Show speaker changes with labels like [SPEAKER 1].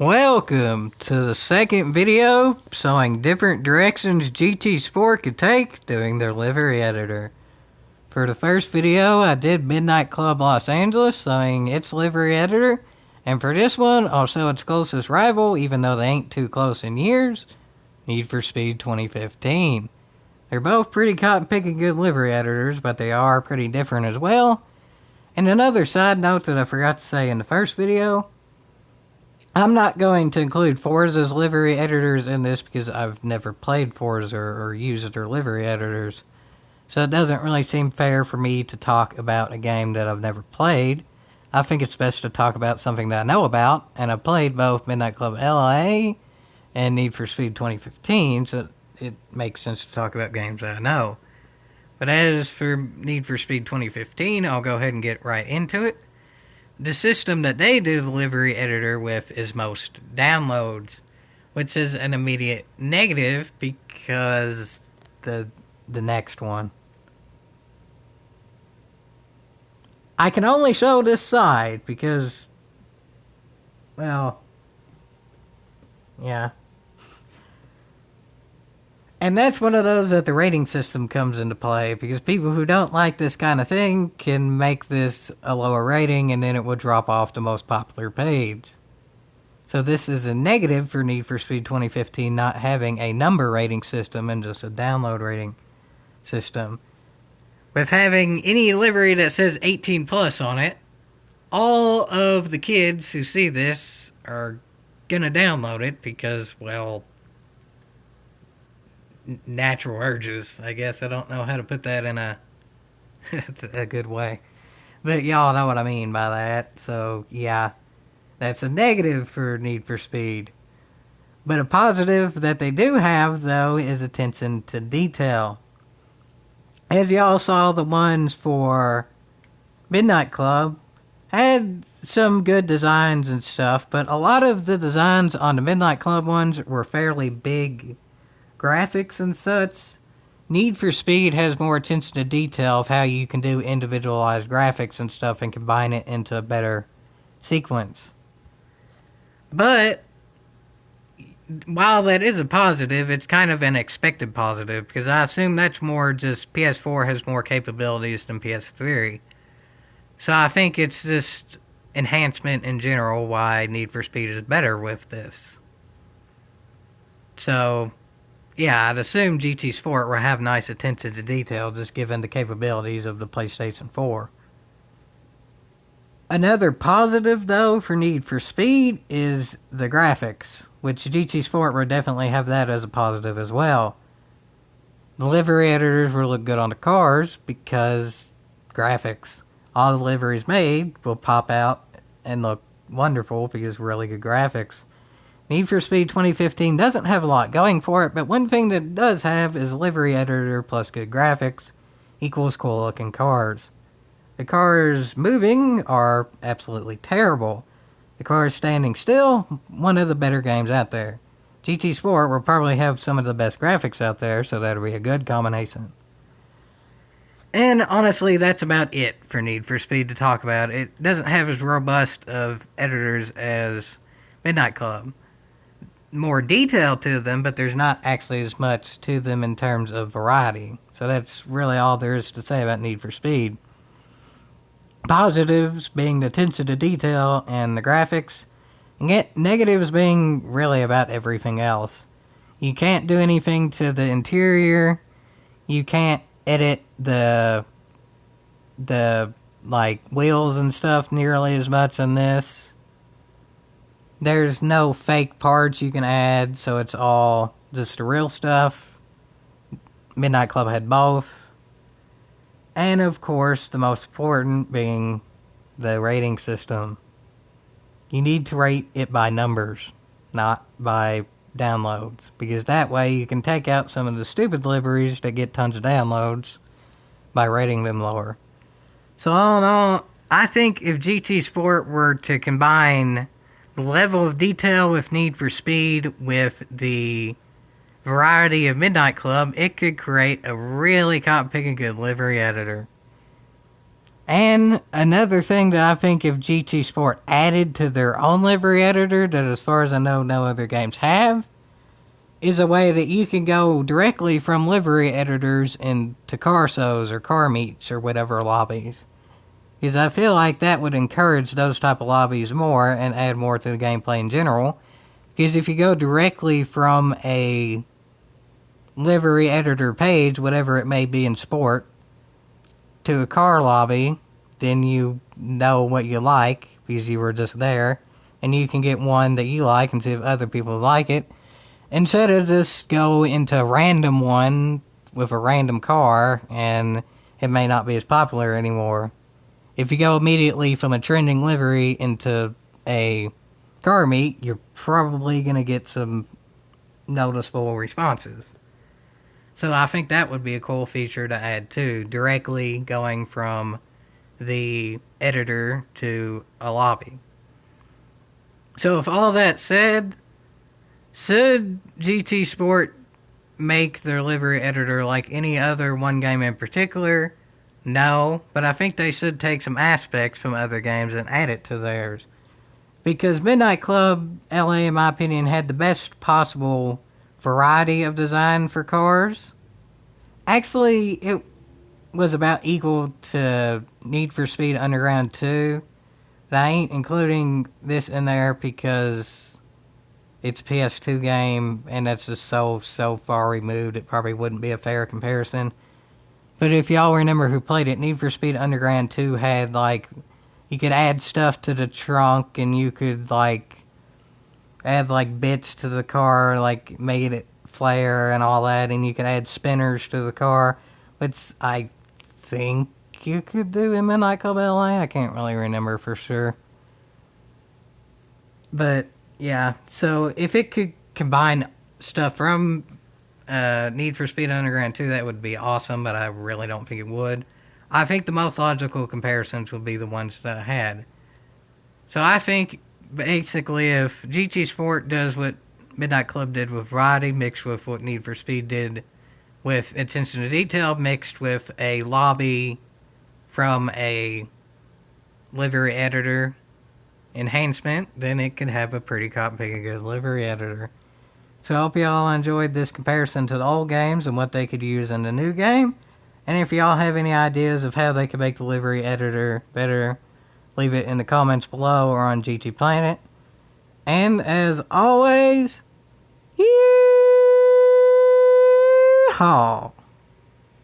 [SPEAKER 1] Welcome to the second video showing different directions GT Sport could take doing their livery editor. For the first video, I did Midnight Club Los Angeles showing its livery editor, and for this one, I'll show its closest rival, even though they ain't too close in years, Need for Speed 2015. They're both pretty cotton-picking good livery editors, but they are pretty different as well. And another side note that I forgot to say in the first video, I'm not going to include Forza's livery editors in this because I've never played Forza or used their livery editors. So it doesn't really seem fair for me to talk about a game that I've never played. I think it's best to talk about something that I know about, and I played both Midnight Club LA and Need for Speed 2015, so it makes sense to talk about games that I know. But as for Need for Speed 2015, I'll go ahead and get right into it. The system that they do the livery editor with is most downloads, which is an immediate negative because the next one. I can only show this side because, well, yeah. And that's one of those that the rating system comes into play, because people who don't like this kind of thing can make this a lower rating and then it will drop off the most popular page. So this is a negative for Need for Speed 2015 not having a number rating system and just a download rating system. With having any livery that says 18 plus on it, all of the kids who see this are gonna download it because, well, natural urges, I guess. I don't know how to put that in a good way, but y'all know what I mean by that. So yeah, that's a negative for Need for Speed. But a positive that they do have, though, is attention to detail. As y'all saw, the ones for Midnight Club had some good designs and stuff, but a lot of the designs on the Midnight Club ones were fairly big graphics and such. Need for Speed has more attention to detail of how you can do individualized graphics and stuff and combine it into a better sequence. But while that is a positive, it's kind of an expected positive, because I assume that's more just PS4 has more capabilities than PS3. So I think it's just enhancement in general why Need for Speed is better with this. So yeah, I'd assume GT Sport will have nice attention to detail just given the capabilities of the PlayStation 4. Another positive, though, for Need for Speed is the graphics, which GT Sport will definitely have that as a positive as well. The livery editors will look good on the cars because graphics. All the liveries made will pop out and look wonderful because really good graphics. Need for Speed 2015 doesn't have a lot going for it, but one thing that it does have is livery editor plus good graphics equals cool looking cars. The cars moving are absolutely terrible. The cars standing still, one of the better games out there. GT Sport will probably have some of the best graphics out there, so that'll be a good combination. And honestly, that's about it for Need for Speed to talk about. It doesn't have as robust of editors as Midnight Club. More detail to them, but there's not actually as much to them in terms of variety. So that's really all there is to say about Need for Speed. Positives being the attention to detail and the graphics, and yet negatives being really about everything else. You can't do anything to the interior. You can't edit the like wheels and stuff nearly as much in this. There's no fake parts you can add, so it's all just the real stuff. Midnight Club had both. And of course, the most important being the rating system. You need to rate it by numbers, not by downloads, because that way you can take out some of the stupid liveries that get tons of downloads by rating them lower. So all in all, I think if GT Sport were to combine the level of detail with Need for Speed with the variety of Midnight Club, it could create a really cotton-picking good livery editor. And another thing that I think if GT Sport added to their own livery editor, that as far as I know no other games have, is a way that you can go directly from livery editors into car shows or car meets or whatever lobbies. Because I feel like that would encourage those type of lobbies more and add more to the gameplay in general. Because if you go directly from a livery editor page, whatever it may be in sport, to a car lobby, then you know what you like because you were just there, and you can get one that you like and see if other people like it, instead of just go into a random one with a random car and it may not be as popular anymore. If you go immediately from a trending livery into a car meet, you're probably going to get some noticeable responses. So I think that would be a cool feature to add too, directly going from the editor to a lobby. So with all that said, should GT Sport make their livery editor like any other one game in particular? No, but I think they should take some aspects from other games and add it to theirs. Because Midnight Club LA, in my opinion, had the best possible variety of design for cars. Actually, it was about equal to Need for Speed Underground 2. But I ain't including this in there because it's a PS2 game and that's just so far removed it probably wouldn't be a fair comparison. But if y'all remember who played it, Need for Speed Underground 2 had like, you could add stuff to the trunk and you could like add like bits to the car, like made it flare and all that, and you could add spinners to the car, which I think you could do in Midnight Club LA. I can't really remember for sure. But yeah, so if it could combine stuff from Need for Speed Underground 2, that would be awesome, but I really don't think it would. I think the most logical comparisons would be the ones that I had. So I think basically if GT Sport does what Midnight Club did with variety, mixed with what Need for Speed did with attention to detail, mixed with a lobby from a livery editor enhancement, then it could have a pretty good livery editor. So I hope y'all enjoyed this comparison to the old games and what they could use in the new game. And if y'all have any ideas of how they could make the livery editor better, leave it in the comments below or on GT Planet. And as always, yeehaw!